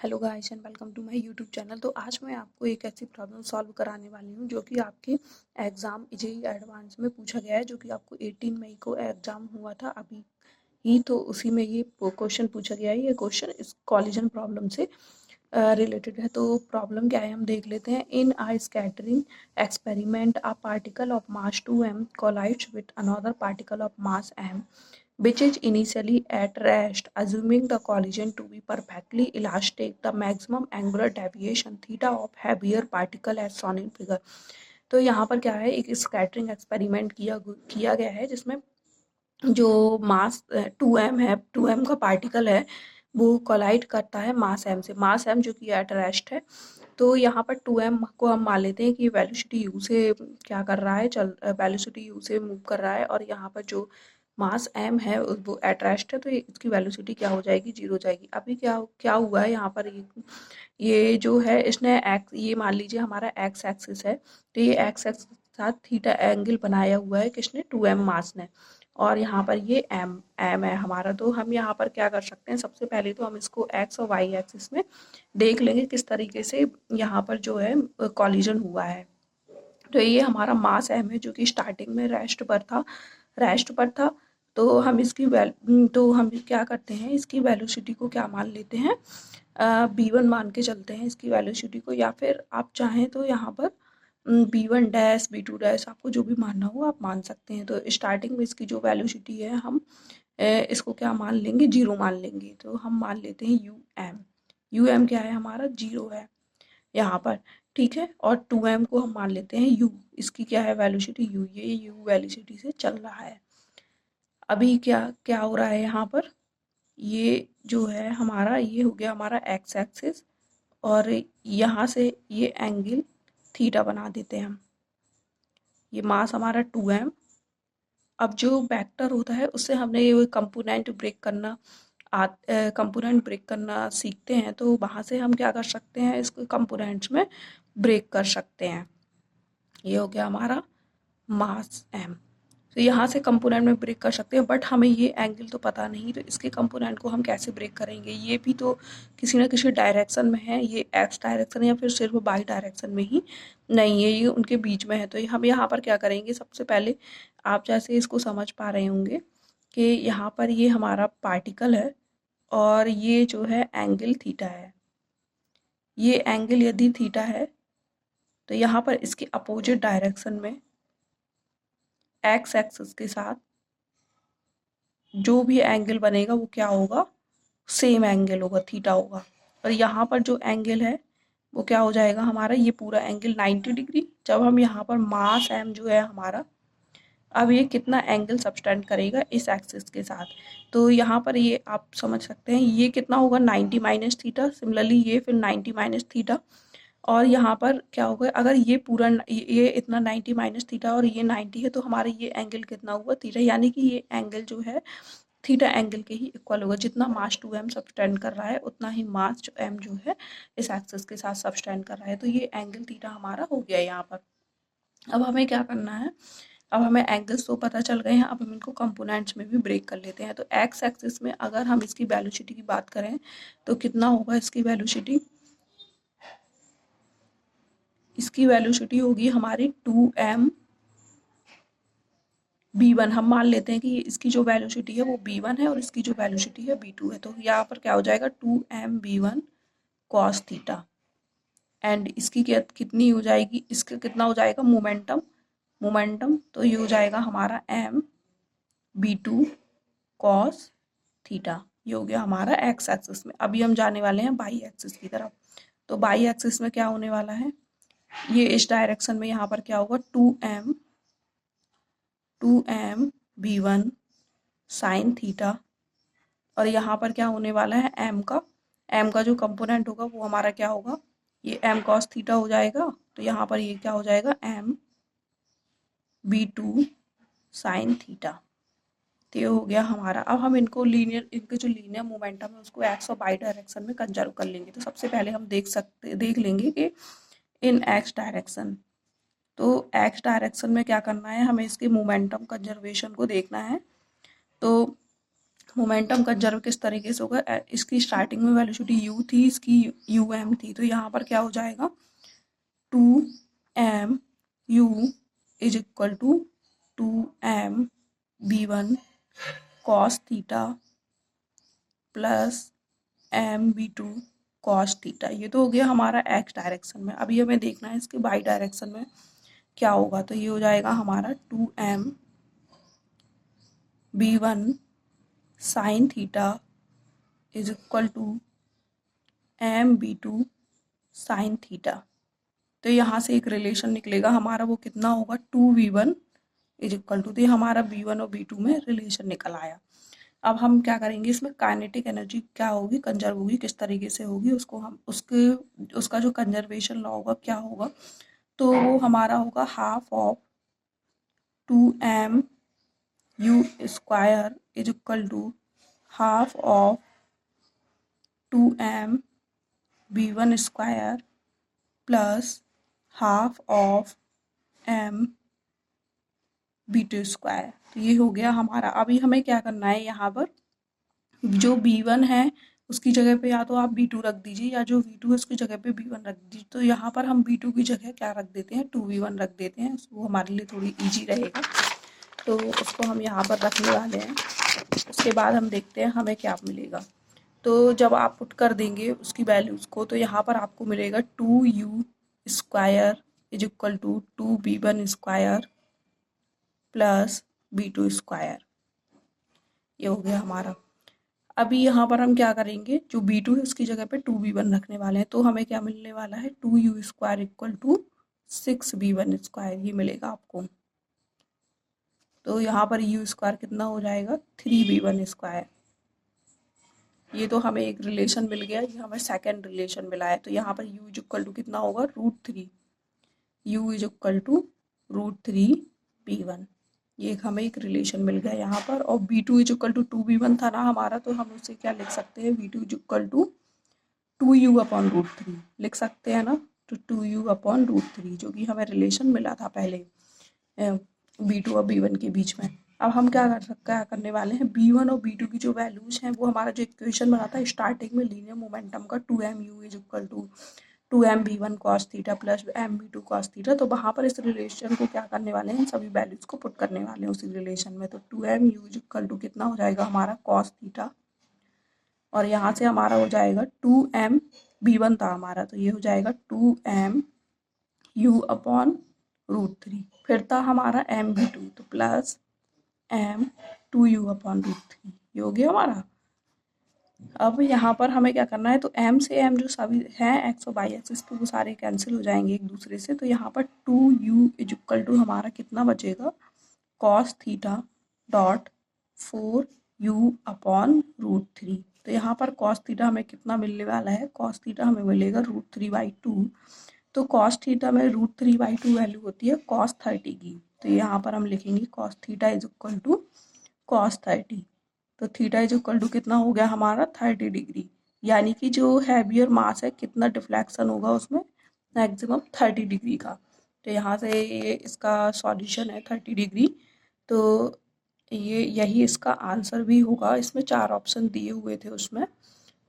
Hello guys and welcome to my YouTube channel. तो आज मैं आपको एक ऐसी प्रॉब्लम सॉल्व कराने वाली हूँ जो कि आपके एग्ज़ाम जेईई एडवांस में पूछा गया है, जो कि आपको 18 मई को एग्ज़ाम हुआ था अभी ही। तो उसी में ये क्वेश्चन पूछा गया है। ये क्वेश्चन इस कॉलिजन प्रॉब्लम से रिलेटेड है। तो प्रॉब्लम क्या है हम देख लेते हैं। In a scattering experiment a particle of mass 2m collides with another particle of mass m which is initially at rest. Assuming the collision to be perfectly elastic, the maximum angular deviation theta of heavier particle as shown in figure। तो यहाँ पर क्या है, एक scattering experiment किया गया है जिसमें जो मास 2m है, 2m का पार्टिकल है, वो कोलाइड करता है मास m से। मास m जो कि एट रेस्ट है। तो यहाँ पर 2m को हम मान लेते हैं कि वेलोसिटी u से क्या कर रहा है, वेलोसिटी u से मूव कर रहा है, और यहाँ पर जो मास m है वो एट रेस्ट है। तो इसकी वेलोसिटी क्या हो जाएगी, 0 हो जाएगी। अभी क्या क्या हुआ है यहाँ पर, ये जो है इसने एक्स, ये मान लीजिए हमारा एक्स एक्सिस है, तो ये एक्स एक्सिस के साथ थीटा एंगल बनाया हुआ है किसने, 2m मास ने। और यहाँ पर ये एम एम है हमारा। तो हम यहाँ पर क्या कर सकते हैं, सबसे पहले तो हम इसको एक्स और वाई एक्सिस में देख लेंगे किस तरीके से यहाँ पर जो है कॉलिजन हुआ है। तो ये हमारा मास एम है जो कि स्टार्टिंग में रेस्ट पर था। तो हम क्या करते हैं, इसकी वेलोसिटी को क्या मान लेते हैं, b1 मान के चलते हैं इसकी वेलोसिटी को, या फिर आप चाहें तो यहाँ पर b1 डैश b2 डैश आपको जो भी मानना हो आप मान सकते हैं। तो स्टार्टिंग में इसकी जो वेलोसिटी है हम इसको क्या मान लेंगे, 0 मान लेंगे। तो हम मान लेते हैं यू एम क्या है हमारा, 0 है यहाँ पर, ठीक है। और 2m को हम मान लेते हैं u, इसकी क्या है वेलोसिटी u, ये u वेलोसिटी से चल रहा है। अभी क्या क्या हो रहा है यहाँ पर, ये जो है हमारा, ये हो गया हमारा एक्स एक्सिस, और यहाँ से ये एंगल थीटा बना देते हैं हम। ये मास हमारा 2m। अब जो वेक्टर होता है उससे हमने ये कंपोनेंट ब्रेक करना सीखते हैं। तो वहाँ से हम क्या कर सकते हैं, इसको कंपोनेंट्स में ब्रेक कर सकते हैं। ये हो गया हमारा मास m। तो यहाँ से कंपोनेंट में ब्रेक कर सकते हैं, बट हमें ये एंगल तो पता नहीं, तो इसके कंपोनेंट को हम कैसे ब्रेक करेंगे। ये भी तो किसी ना किसी डायरेक्शन में है, ये एक्स डायरेक्शन या फिर सिर्फ वाई डायरेक्शन में ही नहीं है, ये उनके बीच में है। तो हम यहाँ पर क्या करेंगे, सबसे पहले आप जैसे इसको समझ पा रहे होंगे कि यहाँ पर ये हमारा पार्टिकल है और ये जो है एंगल थीटा है। ये एंगल यदि थीटा है तो यहाँ पर इसके अपोजिट डायरेक्शन में एक्स एक्सिस के साथ जो भी एंगल बनेगा वो क्या होगा, सेम एंगल होगा, थीटा होगा। और यहाँ पर जो एंगल है वो क्या हो जाएगा हमारा, ये पूरा एंगल 90 डिग्री। जब हम यहाँ पर मास एम जो है हमारा, अब ये कितना एंगल सबटेंड करेगा इस एक्सिस के साथ, तो यहाँ पर ये आप समझ सकते हैं ये कितना होगा, 90 माइनस थीटा। सिमिलरली ये फिर 90 माइनस थीटा। और यहाँ पर क्या होगा, अगर ये पूरा ये इतना 90 माइनस थीटा और ये 90 है, तो हमारा ये एंगल कितना हुआ, थीटा। यानी कि ये एंगल जो है थीटा एंगल के ही इक्वल होगा। जितना मास 2m सबटेंड कर रहा है उतना ही मास जो m जो है इस एक्सिस के साथ सबटेंड कर रहा है। तो ये एंगल थीटा हमारा हो गया यहाँ पर। अब हमें क्या करना है, अब हमें एंगल्स तो पता चल गए हैं, अब हम इनको कंपोनेंट्स में भी ब्रेक कर लेते हैं। तो एक्स एक्सिस में अगर हम इसकी वेलोसिटी की बात करें तो कितना होगा इसकी वेलोसिटी, इसकी वेलोसिटी होगी हमारी 2m b1। हम मान लेते हैं कि इसकी जो वेलोसिटी है वो b1 है और इसकी जो वेलोसिटी है b2 है। तो यहाँ पर क्या हो जाएगा, 2m b1 cos theta. And इसकी कितनी हो जाएगी, इसका कितना हो जाएगा मोमेंटम। तो ये हो जाएगा हमारा m b2 cos थीटा। ये हो गया हमारा एक्स एक्सिस में। अभी हम जाने वाले हैं बाई एक्सिस की तरफ। तो बाई एक्सिस में क्या होने वाला है, ये इस डायरेक्शन में यहाँ पर क्या होगा, 2m b1 साइन थीटा। और यहाँ पर क्या होने वाला है, m का जो कंपोनेंट होगा वो हमारा क्या होगा, ये m cos थीटा हो जाएगा। तो यहाँ पर ये क्या हो जाएगा, m b2 साइन थीटा। तो ये हो गया हमारा। अब हम इनको इनके जो लीनियर मोमेंटम है उसको एक्स और वाई डायरेक्शन में कंजर्व कर लेंगे। तो सबसे पहले हम देख लेंगे कि इन एक्स डायरेक्शन, तो एक्स डायरेक्शन में क्या करना है, हमें इसके मोमेंटम कंजर्वेशन को देखना है। तो मोमेंटम कंजर्व किस तरीके से होगा, इसकी स्टार्टिंग में वेलोसिटी u थी, इसकी um थी, तो यहाँ पर क्या हो जाएगा 2m u is equal to 2m v1 cos theta plus m v2 cos theta. ये तो हो गया हमारा x डायरेक्शन में। अभी हमें देखना है इसके y डायरेक्शन में क्या होगा, तो ये हो जाएगा हमारा 2m v1 sine theta is equal to m v2 sine theta. तो यहाँ से एक रिलेशन निकलेगा हमारा, वो कितना होगा 2v1 इज इक्वल टू, तो ये हमारा v1 और v2 में रिलेशन निकल आया। अब हम क्या करेंगे, इसमें काइनेटिक एनर्जी क्या होगी, कंजर्व होगी, किस तरीके से होगी, उसको हम उसका जो कंजर्वेशन लॉ होगा क्या होगा, तो वो हमारा होगा half of 2m u square is equal to half of 2m v1 square plus half of m v2 square. तो ये हो गया हमारा। अभी हमें क्या करना है, यहाँ पर जो b1 है उसकी जगह पे या तो आप b2 रख दीजिए, या जो v2 है उसकी जगह पे b1 रख दीजिए। तो यहाँ पर हम b2 की जगह क्या रख देते हैं, 2v1 रख देते हैं, वो हमारे लिए थोड़ी ईजी रहेगा, तो उसको हम यहाँ पर रखने वाले हैं। उसके बाद हम देखते हैं हमें क्या मिलेगा। तो जब आप पुट कर देंगे उसकी वैल्यूज़ को, तो यहाँ पर आपको मिलेगा 2u square is equal to 2v1 square plus v2 square. ये हो गया हमारा। अभी यहाँ पर हम क्या करेंगे, जो v2 है उसकी जगह पे 2v1 रखने वाले हैं, तो हमें क्या मिलने वाला है 2u square equal to 6v1 square, ये मिलेगा आपको। तो यहाँ पर u स्क्वायर कितना हो जाएगा 3v1 स्क्वायर। ये तो हमें एक रिलेशन मिल गया, ये हमें सेकेंड रिलेशन मिला है। तो यहाँ पर u इज इक्वल टू कितना होगा √3, u is equal to √3v1। ये हमें एक रिलेशन मिल गया यहाँ पर। और v2 is equal to 2v1 था ना हमारा, तो हम उसे क्या लिख सकते हैं, v2 is equal to 2u upon √3 लिख सकते हैं ना, तो 2u अपॉन √3 जो कि हमें रिलेशन मिला था पहले v2 और v1 के बीच में। अब हम क्या करने वाले हैं, v1 और v2 की जो वैल्यूज हैं वो हमारा जो इक्वेशन बना था स्टार्टिंग में लीनियर मोमेंटम का 2mu is equal to 2m v1 cos theta plus m v2 cos theta, तो वहाँ पर इस रिलेशन को क्या करने वाले हैं, सभी वैल्यूज को पुट करने वाले हैं उसी रिलेशन में। तो 2mu इज इक्वल टू कितना हो जाएगा हमारा cos थीटा, और यहाँ से हमारा हो जाएगा 2m v1 था हमारा, तो ये हो जाएगा 2mu अपॉन √3, फिर था हमारा m v2 तो प्लस m2u अपॉन √3, ये हो गया हमारा। अब यहाँ पर हमें क्या करना है, तो m से m जो सभी हैं x और y एक्सिस पे वो सारे कैंसिल हो जाएंगे एक दूसरे से, तो यहाँ पर 2u इज इक्वल टू हमारा कितना बचेगा cos theta dot 4u upon √3। तो यहाँ पर cos थीटा हमें कितना मिलने वाला है, cos थीटा हमें मिलेगा √3/2। तो cos थीटा में √3/2 वैल्यू होती है cos 30 की, तो यहाँ पर हम लिखेंगे cos theta is equal to cos 30। तो थीटा इज इक्वल टू कितना हो गया हमारा 30 डिग्री, यानी कि जो हैवियर मास है कितना डिफ्लेक्शन होगा उसमें, मैक्सिमम 30 डिग्री का। तो यहाँ से ये इसका सॉल्यूशन है 30 डिग्री। तो ये यही इसका आंसर भी होगा। इसमें 4 ऑप्शन दिए हुए थे उसमें,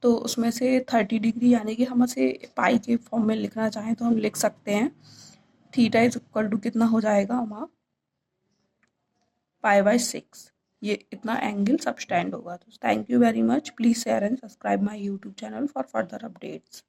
तो उसमें से 30 डिग्री यानी कि हम इसे पाई के फॉर्म में लिखना चाहें तो हम लिख सकते हैं। थीटा इज इक्वल टू कितना हो जाएगा हमारा π/6, ये इतना एंगल सबटेंड होगा। तो thank you very much, please share and subscribe my YouTube channel for further updates.